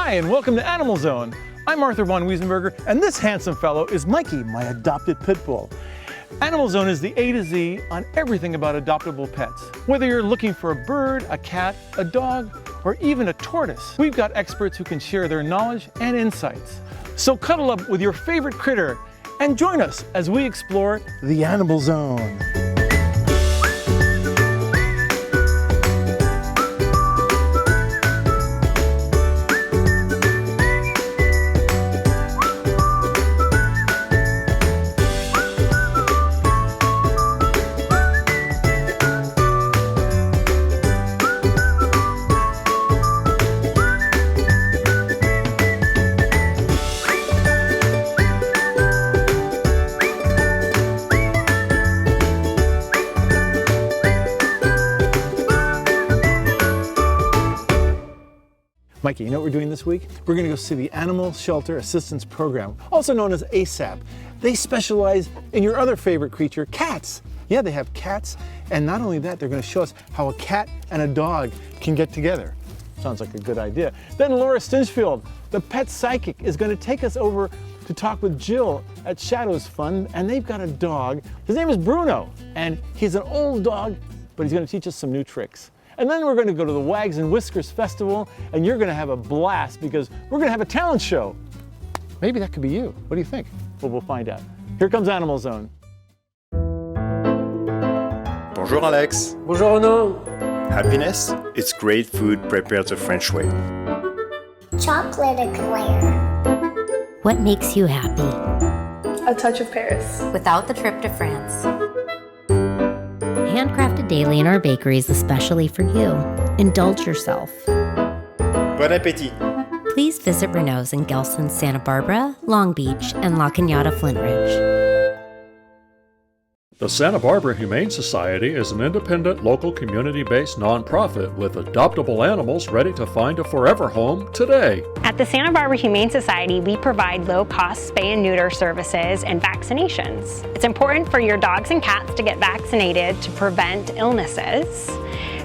Hi, and welcome to AnimalZone. I'm Arthur von Wiesenberger, and this handsome fellow is Mikey, my adopted pit bull. AnimalZone is the A to Z on everything about adoptable pets. Whether you're looking for a bird, a cat, a dog, or even a tortoise, we've got experts who can share their knowledge and insights. So cuddle up with your favorite critter and join us as we explore the AnimalZone. Mikey, you know what we're doing this week? We're going to go see the Animal Shelter Assistance Program, also known as ASAP. They specialize in your other favorite creature, cats. Yeah, they have cats, and not only that, they're going to show us how a cat and a dog can get together. Sounds like a good idea. Then Laura Stinchfield, the pet psychic, is going to take us over to talk with Jill at Shadows Fund, and they've got a dog. His name is Bruno, and he's an old dog, but he's going to teach us some new tricks. And then we're going to go to the Wags and Whiskers Festival, and you're going to have a blast because we're going to have a talent show. Maybe that could be you. What do you think? Well, we'll find out. Here comes AnimalZone. Bonjour Alex. Bonjour Renaud. Happiness? It's great food prepared the French way. Chocolate eclair. What makes you happy? A touch of Paris. Without the trip to France. Handcrafted daily in our bakeries, especially for you. Indulge yourself. Bon appétit. Please visit Renaud's in Gelston, Santa Barbara, Long Beach, and La Cañada, Flint Ridge. The Santa Barbara Humane Society is an independent, local, community-based nonprofit with adoptable animals ready to find a forever home today. At the Santa Barbara Humane Society, we provide low-cost spay and neuter services and vaccinations. It's important for your dogs and cats to get vaccinated to prevent illnesses.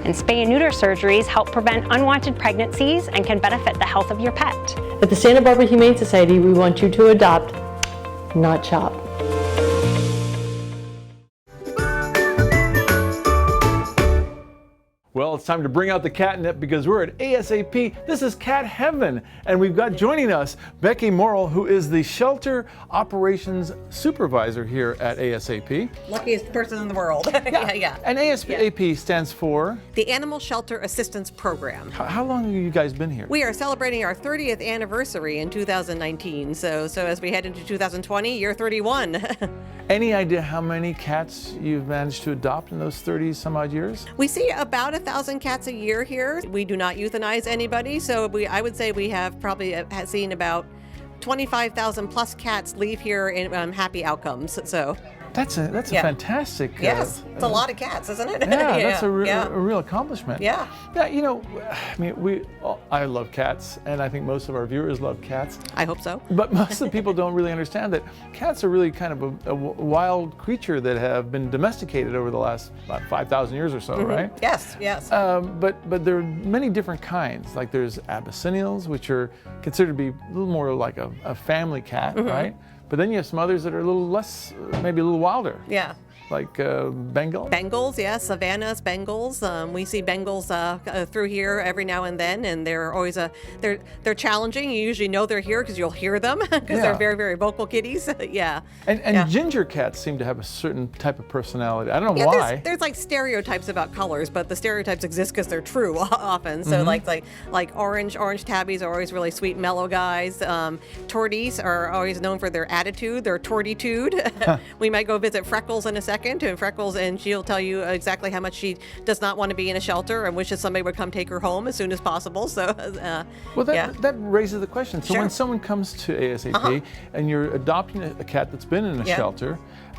And spay and neuter surgeries help prevent unwanted pregnancies and can benefit the health of your pet. At the Santa Barbara Humane Society, we want you to adopt, not chop. Well, it's time to bring out the catnip because we're at ASAP. This is Cat Heaven, and we've got joining us Becky Morrill, who is the Shelter Operations Supervisor here at ASAP. Luckiest person in the world. Yeah. And ASAP stands for? The Animal Shelter Assistance Program. How long have you guys been here? We are celebrating our 30th anniversary in 2019. So as we head into 2020, year 31. Any idea how many cats you've managed to adopt in those 30 some odd years? We see about 1,000 cats a year here. We do not euthanize anybody, so I would say we have probably seen about 25,000 plus cats leave here in happy outcomes. So that's a fantastic. Yes, it's a lot of cats, isn't it? Yeah, that's a real accomplishment. Yeah. Yeah, you know, I mean, I love cats, and I think most of our viewers love cats. I hope so. But most of the people don't really understand that cats are really kind of a wild creature that have been domesticated over the last about 5,000 years or so, right? Yes. But there are many different kinds. Like there's Abyssinials, which are considered to be a little more like a family cat, right? But then you have some others that are a little less, maybe a little wilder. Yeah. Like Bengal? Bengals, yes, Savannahs, Bengals. We see Bengals through here every now and then, and they're always they're challenging. You usually know they're here because you'll hear them because they're very, very vocal kitties. Yeah. And ginger cats seem to have a certain type of personality. I don't know why. There's like stereotypes about colors, but the stereotypes exist because they're true often. So like orange tabbies are always really sweet, mellow guys. Torties are always known for their attitude, their tortitude. We might go visit Freckles in a second, and she'll tell you exactly how much she does not want to be in a shelter and wishes somebody would come take her home as soon as possible. So, that raises the question. So when someone comes to ASAP and you're adopting a cat that's been in a shelter,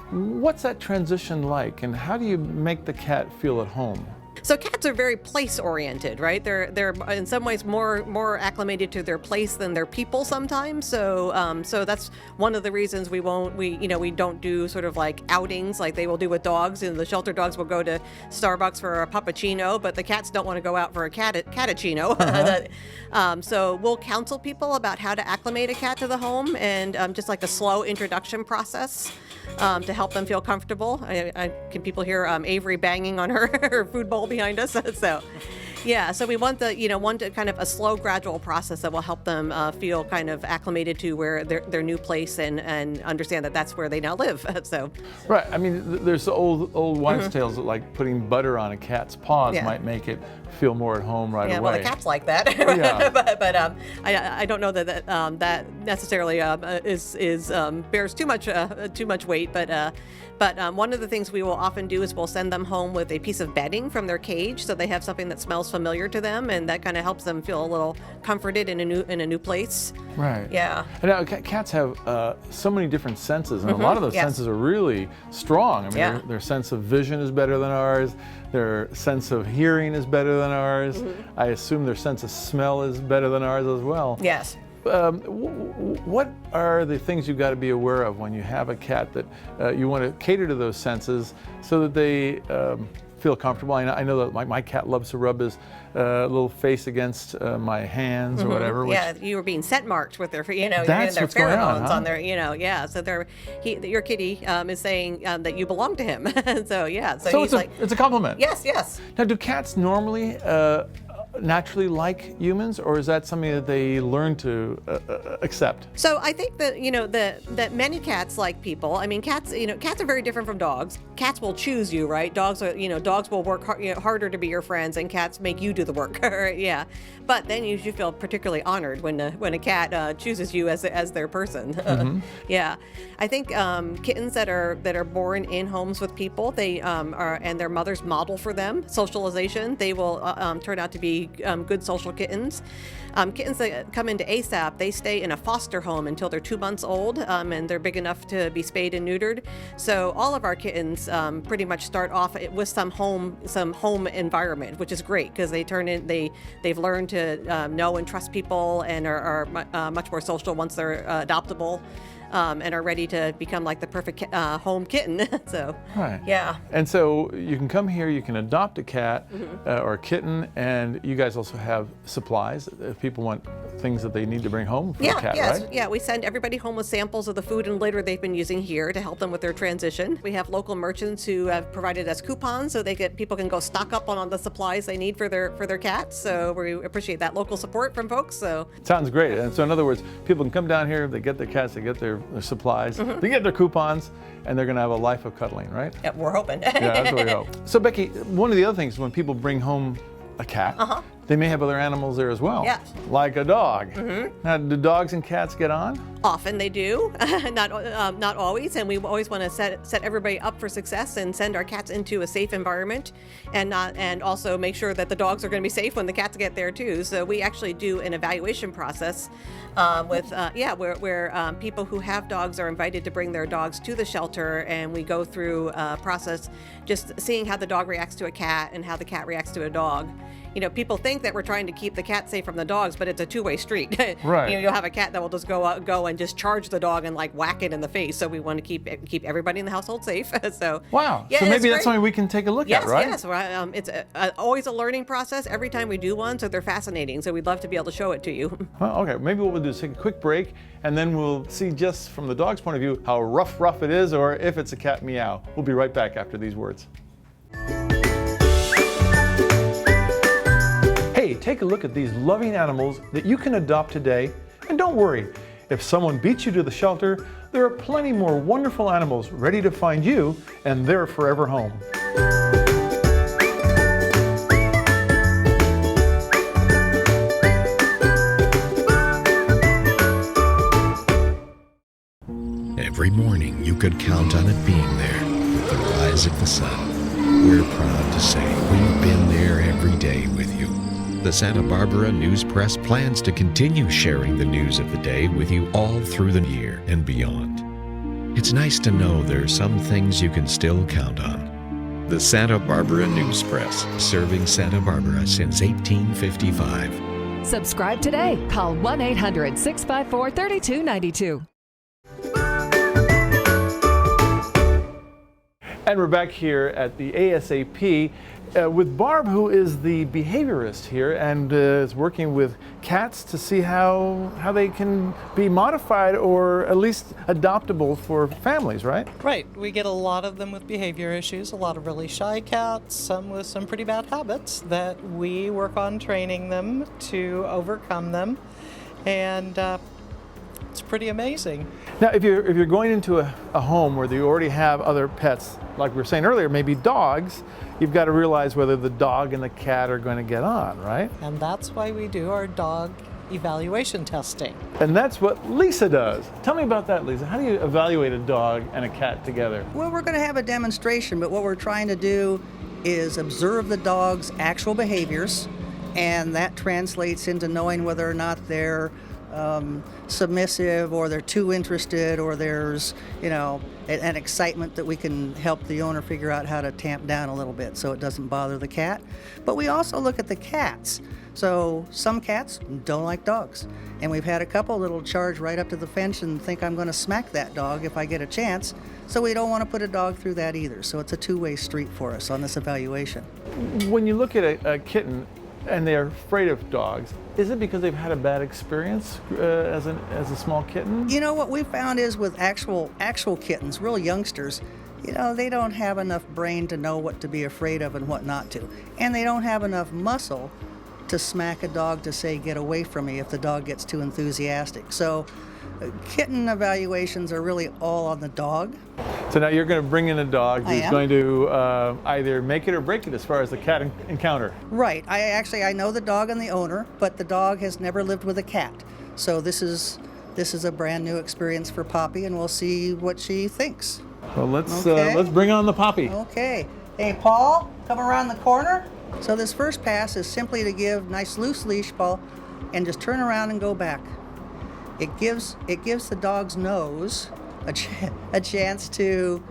what's that transition like, and how do you make the cat feel at home? So cats are very place oriented, right? They're in some ways more acclimated to their place than their people sometimes. So so that's one of the reasons we don't do sort of like outings like they will do with dogs. And the shelter dogs will go to Starbucks for a puppuccino, but the cats don't want to go out for a cattuccino. So we'll counsel people about how to acclimate a cat to the home, and just like a slow introduction process to help them feel comfortable. Can people hear Avery banging on her food bowl behind us? So yeah, so we want kind of a slow, gradual process that will help them feel kind of acclimated to where their new place and understand that that's where they now live. So Right. I mean, there's the old wives' tales that like putting butter on a cat's paws might make it feel more at home right away. Well, the cats like that. Yeah. but I don't know that necessarily bears too much weight. But one of the things we will often do is we'll send them home with a piece of bedding from their cage, so they have something that smells familiar to them, and that kind of helps them feel a little comforted in a new place. Right. Yeah. And now cats have so many different senses, and a lot of those senses are really strong. I mean, their sense of vision is better than ours. Their sense of hearing is better than ours. I assume their sense of smell is better than ours as well. Yes. What are the things you've got to be aware of when you have a cat that you want to cater to those senses so that they feel comfortable? I know that my cat loves to rub his little face against my hands or whatever. Yeah, you were being scent marked with their, That's their what's going pheromones on, huh? their, yeah. So your kitty is saying that you belong to him. So yeah, so he's it's a compliment. Yes. Now, do cats normally naturally like humans, or is that something that they learn to accept? So I think that that many cats like people. I mean, cats are very different from dogs. Cats will choose you, right? Dogs will work harder to be your friends, and cats make you do the work. Yeah, but then you should feel particularly honored when a cat chooses you as their person. Yeah, I think kittens that are born in homes with people, they and their mothers model for them socialization. They will turn out to be good social kittens. Kittens that come into ASAP, they stay in a foster home until they're 2 months old, and they're big enough to be spayed and neutered. So all of our kittens pretty much start off with some home environment, which is great because they've learned to know and trust people and are much more social once they're adoptable. And are ready to become like the perfect home kitten. So, right. Yeah. And so you can come here, you can adopt a cat or a kitten, and you guys also have supplies if people want things that they need to bring home for a cat, right? Yeah, we send everybody home with samples of the food and litter they've been using here to help them with their transition. We have local merchants who have provided us coupons so people can go stock up on all the supplies they need for their cats. So we appreciate that local support from folks. So sounds great. And so in other words, people can come down here, they get their cats, they get their supplies, they get their coupons, and they're going to have a life of cuddling, right? Yeah, we're hoping. Yeah, that's what we hope. So Becky, one of the other things when people bring home a cat, they may have other animals there as well. Yeah. Like a dog. Now, do dogs and cats get on? Often they do, not always, and we always want to set everybody up for success and send our cats into a safe environment, and also make sure that the dogs are going to be safe when the cats get there too. So we actually do an evaluation process where people who have dogs are invited to bring their dogs to the shelter, and we go through a process just seeing how the dog reacts to a cat and how the cat reacts to a dog. People think that we're trying to keep the cat safe from the dogs, but it's a two-way street. Right. You'll have a cat that will just go and just charge the dog and like whack it in the face. So we want to keep everybody in the household safe. So wow. Yeah, so maybe that's great. something we can take a look at, right? Yes. It's always a learning process every time we do one. So they're fascinating. So we'd love to be able to show it to you. Well, okay. Maybe what we'll do is take a quick break, and then we'll see just from the dog's point of view how rough it is, or if it's a cat meow. We'll be right back after these words. Hey, take a look at these loving animals that you can adopt today. And don't worry, if someone beats you to the shelter, there are plenty more wonderful animals ready to find you and their forever home. Every morning you could count on it being there with the rise of the sun. We're proud to say we've been there every day with you. The Santa Barbara News Press plans to continue sharing the news of the day with you all through the year and beyond. It's nice to know there are some things you can still count on. The Santa Barbara News Press, serving Santa Barbara since 1855. Subscribe today. Call 1-800-654-3292. And we're back here at the ASAP with Barb, who is the behaviorist here and is working with cats to see how they can be modified or at least adoptable for families, right? Right. We get a lot of them with behavior issues, a lot of really shy cats, some with some pretty bad habits that we work on training them to overcome them. And it's pretty amazing. Now, if you're going into a home where you already have other pets, like we were saying earlier, maybe dogs, you've got to realize whether the dog and the cat are going to get on, right? And that's why we do our dog evaluation testing. And that's what Lisa does. Tell me about that, Lisa. How do you evaluate a dog and a cat together? Well, we're going to have a demonstration, but what we're trying to do is observe the dog's actual behaviors, and that translates into knowing whether or not they're submissive, or they're too interested, or there's, an excitement that we can help the owner figure out how to tamp down a little bit so it doesn't bother the cat. But we also look at the cats. So some cats don't like dogs. And we've had a couple that'll charge right up to the fence and think I'm going to smack that dog if I get a chance. So we don't want to put a dog through that either. So it's a two-way street for us on this evaluation. When you look at a kitten and they're afraid of dogs, is it because they've had a bad experience as a small kitten? You know, what we found is with actual kittens, real youngsters, they don't have enough brain to know what to be afraid of and what not to. And they don't have enough muscle to smack a dog to say, get away from me if the dog gets too enthusiastic. So kitten evaluations are really all on the dog. So now you're going to bring in a dog who's am. going to either make it or break it as far as the cat encounter. Right. I know the dog and the owner, but the dog has never lived with a cat. So this is a brand new experience for Poppy, and we'll see what she thinks. Well, let's bring on the Poppy. Okay. Hey, Paul, come around the corner. So this first pass is simply to give nice loose leash, Paul, and just turn around and go back. It gives the dog's nose a chance to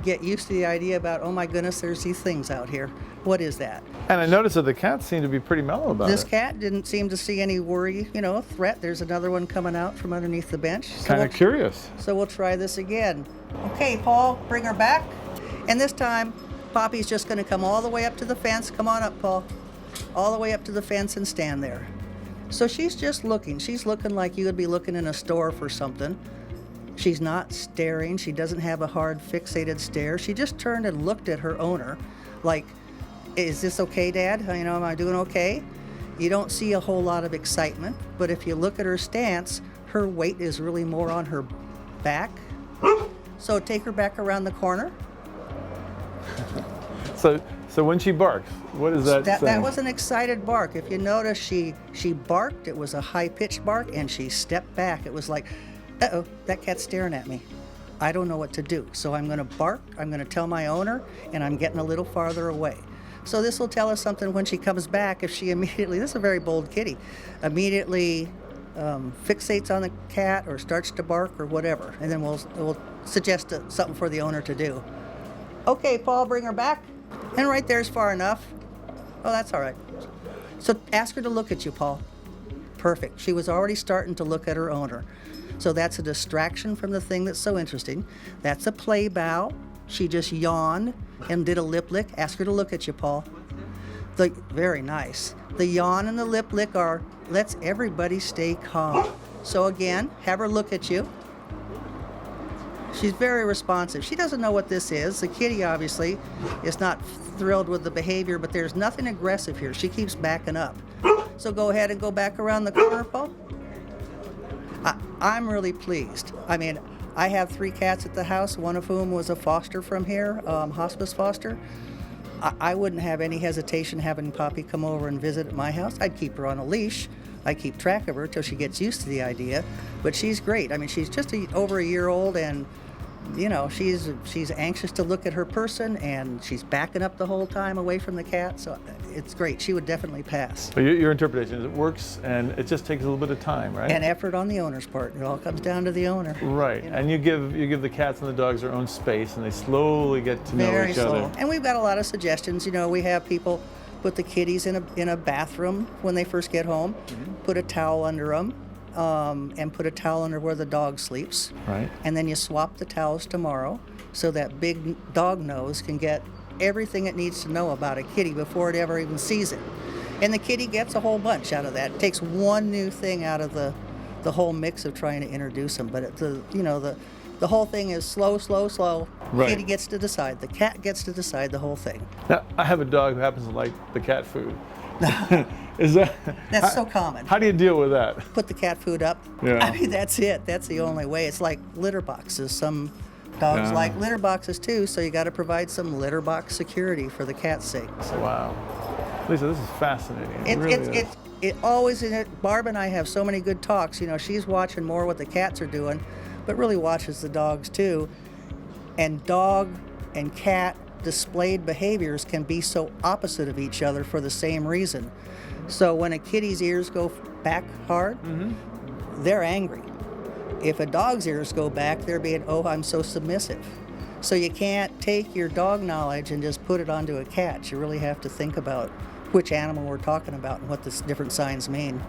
get used to the idea about, oh my goodness, there's these things out here. What is that? And I noticed that the cats seem to be pretty mellow about This it. cat didn't seem to see any worry, threat. There's another one coming out from underneath the bench. Kind of curious. So we'll try this again. Okay, Paul, bring her back. And this time, Poppy's just going to come all the way up to the fence. Come on up, Paul. All the way up to the fence and stand there. So she's just looking. She's looking like you would be looking in a store for something. She's not staring. She doesn't have a hard, fixated stare. She just turned and looked at her owner like, is this okay, Dad? Am I doing okay? You don't see a whole lot of excitement, but if you look at her stance, her weight is really more on her back. So take her back around the corner. So when she barks, what is that saying? That was an excited bark. If you notice, she barked. It was a high-pitched bark, and she stepped back. It was like, uh-oh, that cat's staring at me. I don't know what to do. So I'm going to bark, I'm going to tell my owner, and I'm getting a little farther away. So this will tell us something when she comes back. If she immediately, this is a very bold kitty, immediately fixates on the cat or starts to bark or whatever. And then we'll suggest something for the owner to do. Okay, Paul, bring her back. And right there's far enough. Oh, that's all right. So ask her to look at you, Paul. Perfect. She was already starting to look at her owner. So that's a distraction from the thing that's so interesting. That's a play bow. She just yawned and did a lip lick. Ask her to look at you, Paul. Very nice. The yawn and the lip lick are, let's everybody stay calm. So again, have her look at you. She's very responsive. She doesn't know what this is. The kitty obviously is not thrilled with the behavior, but there's nothing aggressive here. She keeps backing up. So go ahead and go back around the corner, Paul. I'm really pleased. I mean, I have 3 cats at the house, one of whom was a foster from here, hospice foster. I wouldn't have any hesitation having Poppy come over and visit at my house. I'd keep her on a leash. I keep track of her till she gets used to the idea, but she's great. I mean, she's just over a year old, and you know, she's anxious to look at her person, and she's backing up the whole time away from the cat. So it's great. She would definitely pass. So your interpretation is it works, and it just takes a little bit of time, right? And effort on the owner's part. It all comes down to the owner. Right. You know? And you give the cats and the dogs their own space, and they slowly get to know Very each slow. other. And we've got a lot of suggestions. You know, we have people put the kitties in a bathroom when they first get home, put a towel under them, and put a towel under where the dog sleeps. Right. And then you swap the towels tomorrow so that big dog nose can get everything it needs to know about a kitty before it ever even sees it. And the kitty gets a whole bunch out of that. It takes one new thing out of the whole mix of trying to introduce them. But the whole thing is slow. Right. Kitty gets to decide. The cat gets to decide the whole thing. Now, I have a dog who happens to like the cat food. Is that? That's so common. How do you deal with that? Put the cat food up. Yeah. I mean, that's it. That's the only way. It's like litter boxes. Some dogs like litter boxes too, so you got to provide some litter box security for the cat's sake. So. Wow. Lisa, this is fascinating. It really is. It always, Barb and I have so many good talks. You know, she's watching more what the cats are doing, but really watches the dogs too. And dog and cat displayed behaviors can be so opposite of each other for the same reason. So when a kitty's ears go back hard, they're angry. If a dog's ears go back, they're being, oh, I'm so submissive. So you can't take your dog knowledge and just put it onto a cat. You really have to think about which animal we're talking about and what the different signs mean.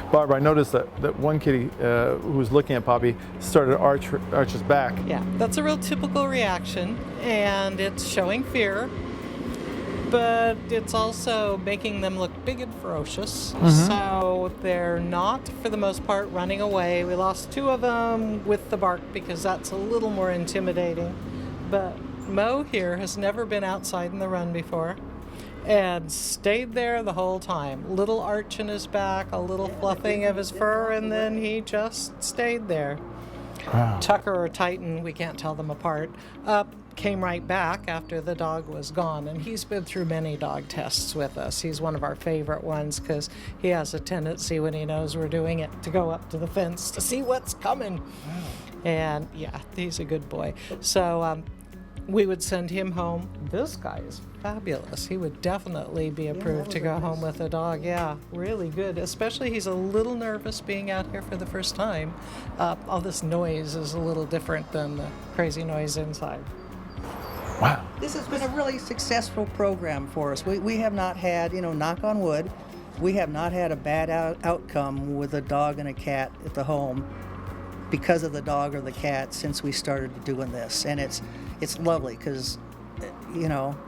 Barb, I noticed that one kitty who was looking at Poppy started to arch his back. Yeah, that's a real typical reaction, and it's showing fear, but it's also making them look big and ferocious. So they're not, for the most part, running away. We lost 2 of them with the bark because that's a little more intimidating. But Mo here has never been outside in the run before and stayed there the whole time. Little arch in his back, a little fluffing of his fur, and then he just stayed there. Wow. Tucker or Titan, we can't tell them apart, came right back after the dog was gone, and he's been through many dog tests with us. He's one of our favorite ones because he has a tendency when he knows we're doing it to go up to the fence to see what's coming. Wow. And yeah, he's a good boy. So we would send him home. This guy is fabulous. He would definitely be approved to go home with a dog. Yeah, really good. Especially he's a little nervous being out here for the first time. All this noise is a little different than the crazy noise inside. Wow. This has been a really successful program for us. We have not had, knock on wood, we have not had a bad outcome with a dog and a cat at the home because of the dog or the cat since we started doing this. And it's lovely because,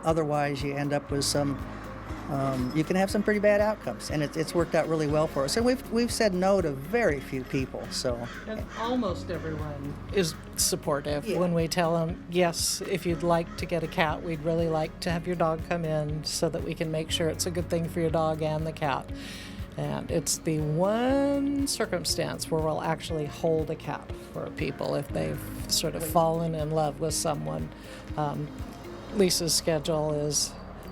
otherwise you end up with some, you can have some pretty bad outcomes. And it's worked out really well for us. And we've said no to very few people, so. And almost everyone is supportive when we tell them, yes, if you'd like to get a cat, we'd really like to have your dog come in so that we can make sure it's a good thing for your dog and the cat. And it's the one circumstance where we'll actually hold a cat for people if they've sort of fallen in love with someone. Lisa's schedule is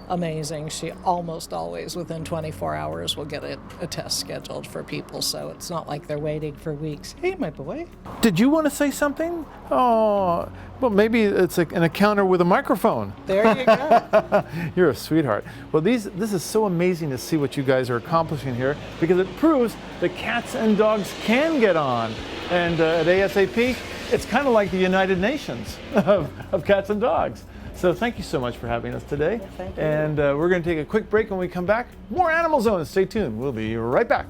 amazing. She almost always, within 24 hours, will get a test scheduled for people, so it's not like they're waiting for weeks. Hey, my boy. Did you want to say something? Oh, well, maybe it's an encounter with a microphone. There you go. You're a sweetheart. Well, this is so amazing to see what you guys are accomplishing here because it proves that cats and dogs can get on. And at ASAP, it's kind of like the United Nations of cats and dogs. So thank you so much for having us today. Well, thank you. And we're going to take a quick break. When we come back, more Animal Zone. Stay tuned. We'll be right back.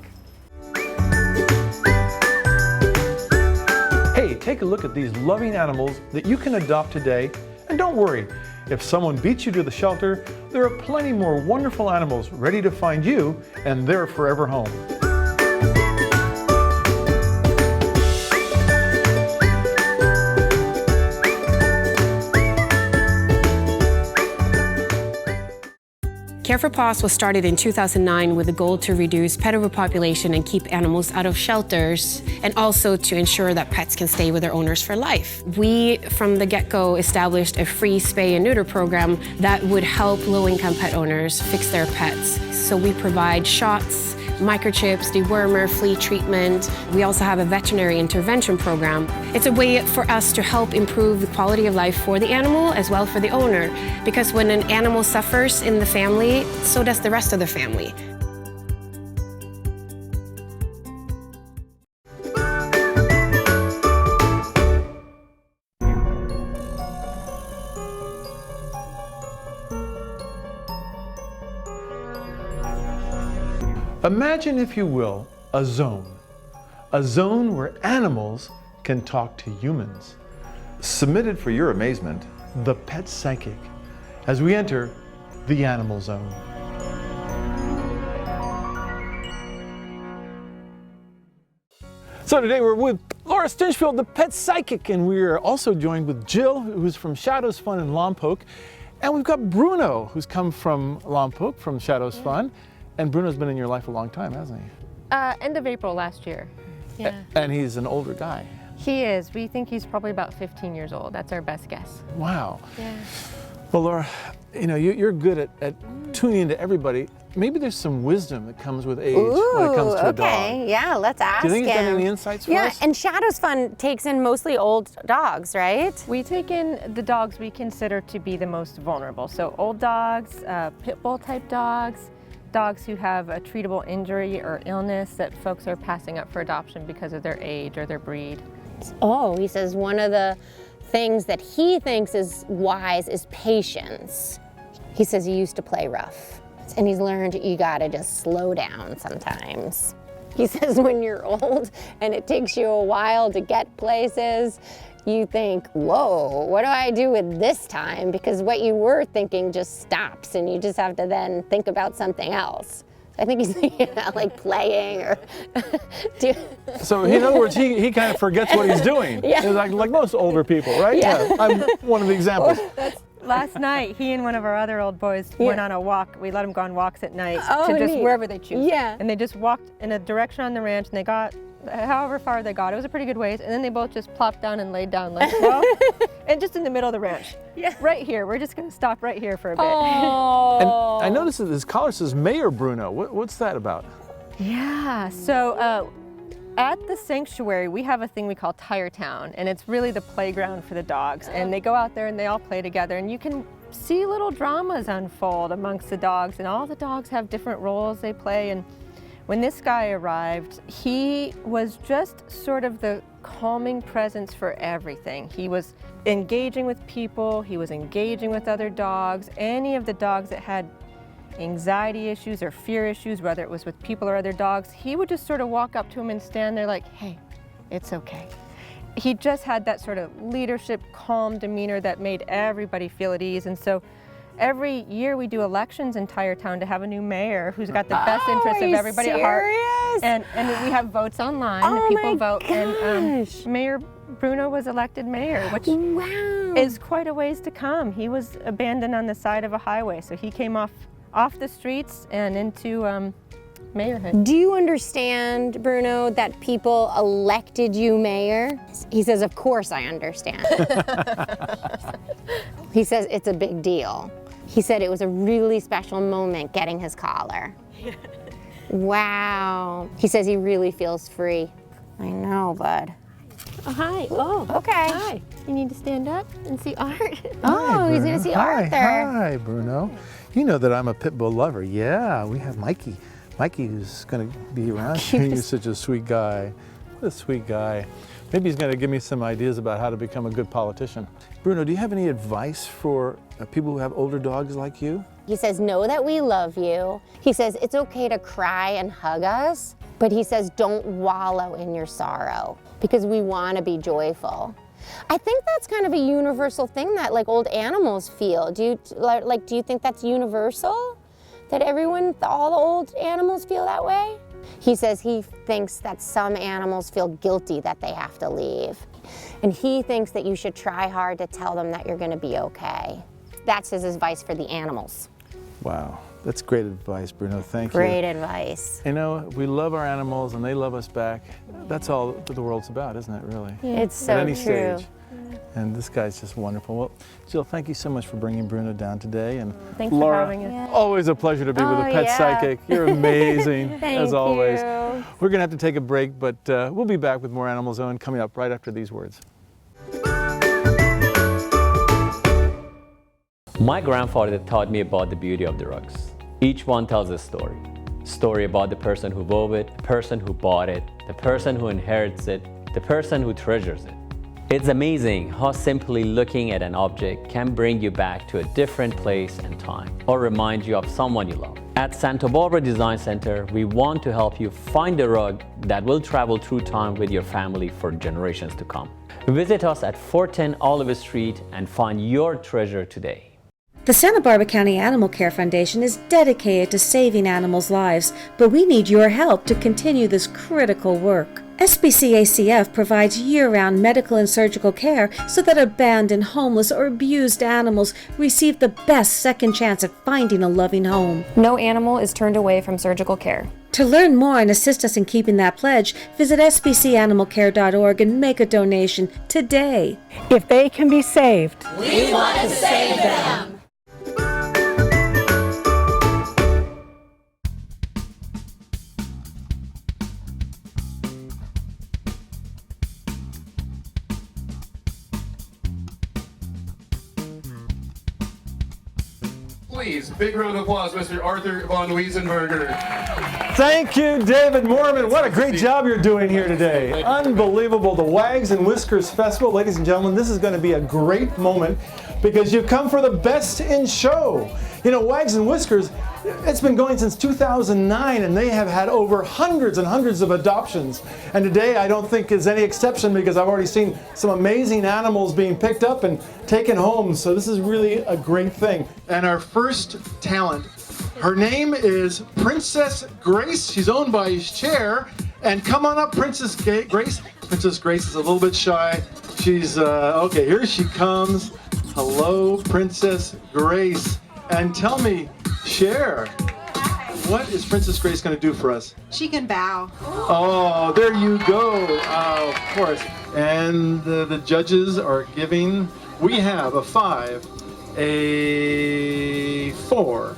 Hey, take a look at these loving animals that you can adopt today. And don't worry, if someone beats you to the shelter, there are plenty more wonderful animals ready to find you and their forever home. Care for Paws was started in 2009 with the goal to reduce pet overpopulation and keep animals out of shelters, and also to ensure that pets can stay with their owners for life. We, from the get-go, established a free spay and neuter program that would help low-income pet owners fix their pets. So we provide shots, microchips, dewormer, flea treatment. We also have a veterinary intervention program. It's a way for us to help improve the quality of life for the animal as well for the owner, because when an animal suffers in the family, so does the rest of the family. Imagine, if you will, a zone where animals can talk to humans. Submitted for your amazement, The Pet Psychic, as we enter the Animal Zone. So today we're with Laura Stinchfield, the Pet Psychic, and we're also joined with Jill, who's from Shadows Fun in Lompoc, and we've got Bruno, who's come from Lompoc, from Shadows Fun. And Bruno's been in your life a long time, hasn't he? End of April last year. Yeah. And he's an older guy. He is. We think he's probably about 15 years old. That's our best guess. Wow. Yeah. Well, Laura, you know, you're good at tuning into everybody. Maybe there's some wisdom that comes with age when it comes to a dog. Okay, yeah, let's ask Do you think he's got him. any insights for Yeah, us? and Shadows Fun takes in mostly old dogs, right? We take in the dogs we consider to be the most vulnerable. So old dogs, pit bull type dogs, dogs who have a treatable injury or illness that folks are passing up for adoption because of their age or their breed. Oh, he says one of the things that he thinks is wise is patience. He says he used to play rough, and he's learned you gotta just slow down sometimes. He says when you're old and it takes you a while to get places, you think, whoa, what do I do with this time? Because what you were thinking just stops and you just have to then think about something else. I think he's thinking about like playing or So in other words, he kind of forgets what he's doing. Yeah. He's like most older people, right? Yeah. I'm one of the examples. Last night, he and one of our other old boys went on a walk. We let them go on walks at night Oh, to just neat. wherever they choose. Yeah. And they just walked in a direction on the ranch, and they got however far they got. It was a pretty good ways, and then they both just plopped down and laid down like, well, and just in the middle of the ranch. Yeah. Right here. We're just gonna stop right here for a bit. Oh. And I noticed that his collar says Mayor Bruno. What's that about? Yeah, so at the sanctuary, we have a thing we call Tire Town, and it's really the playground for the dogs. And they go out there and they all play together, and you can see little dramas unfold amongst the dogs, and all the dogs have different roles they play. And when this guy arrived, he was just sort of the calming presence for everything. He was engaging with people, he was engaging with other dogs. Any of the dogs that had anxiety issues or fear issues, whether it was with people or other dogs, he would just sort of walk up to them and stand there like, hey, it's okay. He just had that sort of leadership, calm demeanor that made everybody feel at ease. And so every year we do elections in Tire Town to have a new mayor who's got the best interests of everybody at heart. And we have votes online that people vote. And Mayor Bruno was elected mayor, which is quite a ways to come. He was abandoned on the side of a highway, so he came off the streets and into mayorhood. Do you understand, Bruno, that people elected you mayor? He says, of course I understand. He says it's a big deal. He said it was a really special moment getting his collar. Wow. He says he really feels free. I know, bud. Oh, hi. Oh, okay. Hi. You need to stand up and see Art. Oh, he's going to see Arthur. Hi, Bruno. You know that I'm a pit bull lover. Yeah, we have Mikey. Mikey, who's going to be around here. He's such a sweet guy. What a sweet guy. Maybe he's going to give me some ideas about how to become a good politician. Bruno, do you have any advice for people who have older dogs like you? He says, know that we love you. He says, it's okay to cry and hug us, but he says, don't wallow in your sorrow because we want to be joyful. I think that's kind of a universal thing that like old animals feel. Do you think that's universal? That all the old animals feel that way? He says he thinks that some animals feel guilty that they have to leave. And he thinks that you should try hard to tell them that you're going to be okay. That's his advice for the animals. Wow, that's great advice, Bruno. Thank you. Great advice. You know, we love our animals and they love us back. That's all that the world's about, isn't it, really? It's so At any true. stage. And this guy's just wonderful. Well, Jill, thank you so much for bringing Bruno down today. And Thanks Laura, for having us. always a pleasure to be with a pet psychic. You're amazing, as always. You. We're going to have to take a break, but we'll be back with more Animal Zone coming up right after these words. My grandfather taught me about the beauty of the rugs. Each one tells a story. Story about the person who wove it, the person who bought it, the person who inherits it, the person who treasures it. It's amazing how simply looking at an object can bring you back to a different place and time, or remind you of someone you love. At Santa Barbara Design Center, we want to help you find a rug that will travel through time with your family for generations to come. Visit us at 410 Olive Street and find your treasure today. The Santa Barbara County Animal Care Foundation is dedicated to saving animals' lives, but we need your help to continue this critical work. SBCACF provides year-round medical and surgical care so that abandoned, homeless, or abused animals receive the best second chance at finding a loving home. No animal is turned away from surgical care. To learn more and assist us in keeping that pledge, visit sbcanimalcare.org and make a donation today. If they can be saved, we want to save them. Please, big round of applause, Mr. Arthur von Wiesenberger. Thank you, David Mormon. What a great job you're doing here today. Unbelievable. The Wags and Whiskers Festival. Ladies and gentlemen, this is going to be a great moment because you've come for the best in show. You know, Wags and Whiskers, it's been going since 2009, and they have had over hundreds and hundreds of adoptions. And today I don't think is any exception because I've already seen some amazing animals being picked up and taken home. So this is really a great thing. And our first talent, her name is Princess Grace. She's owned by Cher. And come on up, Princess Grace. Princess Grace is a little bit shy. She's, okay, here she comes. Hello, Princess Grace. And tell me, Cher, what is Princess Grace going to do for us? She can bow. Oh, there you go. Of course. And the judges are giving, we have a 5, a 4,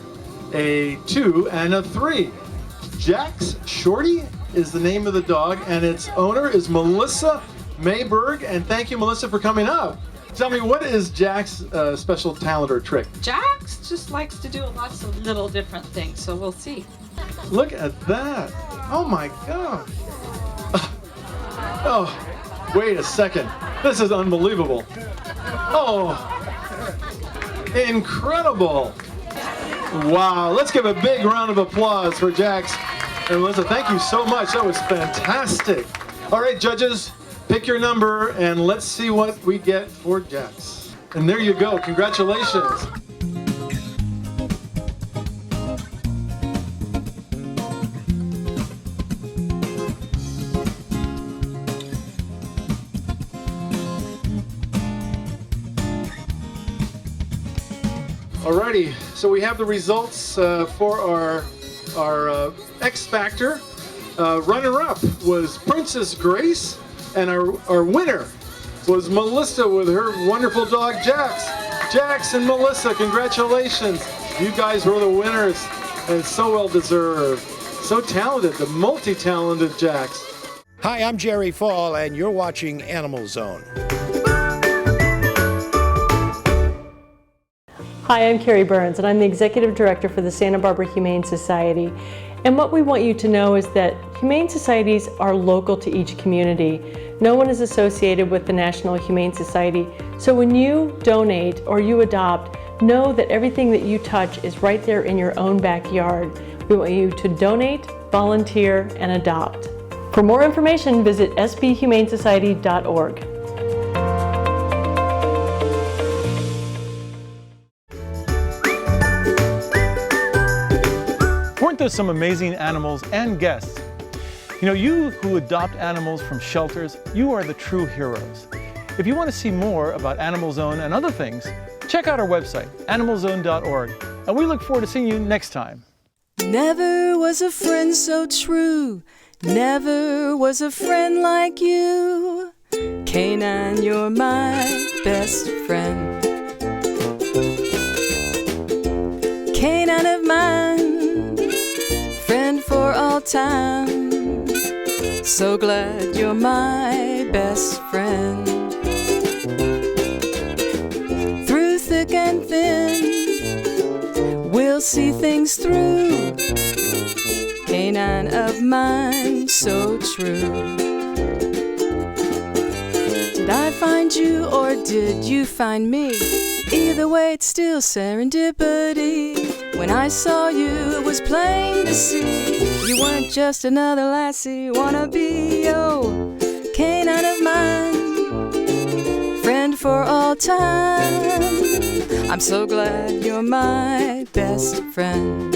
a 2, and a 3. Jack's Shorty is the name of the dog, and its owner is Melissa Mayberg. And thank you, Melissa, for coming up. Tell me, what is Jack's special talent or trick? Jax just likes to do lots of little different things, so we'll see. Look at that. Oh my God. Oh, wait a second. This is unbelievable. Oh, incredible. Wow, let's give a big round of applause for Jax and Melissa. Thank you so much. That was fantastic. All right, judges. Pick your number and let's see what we get for Jax. And there you go. Congratulations. Alrighty, so we have the results for our X Factor. Runner-up was Princess Grace. And our winner was Melissa with her wonderful dog, Jax. Jax and Melissa, congratulations. You guys were the winners, and so well deserved. So talented, the multi-talented Jax. Hi, I'm Jerry Fall, and you're watching AnimalZone. Hi, I'm Carrie Burns, and I'm the Executive Director for the Santa Barbara Humane Society. And what we want you to know is that humane societies are local to each community. No one is associated with the National Humane Society. So when you donate or you adopt, know that everything that you touch is right there in your own backyard. We want you to donate, volunteer, and adopt. For more information, visit sbhumanesociety.org. Weren't there some amazing animals and guests? You know, you who adopt animals from shelters, you are the true heroes. If you want to see more about AnimalZone and other things, check out our website, animalzone.org, and we look forward to seeing you next time. Never was a friend so true, never was a friend like you. Canine, you're mine. best friend. Canine of mine, friend for all time. So glad you're my best friend. Through thick and thin, we'll see things through. Canine of mine, so true. Did I find you or did you find me? Either way, it's still serendipity. When I saw you, it was plain to see you weren't just another lassie wannabe. Oh, canine of mine, friend for all time. I'm so glad you're my best friend.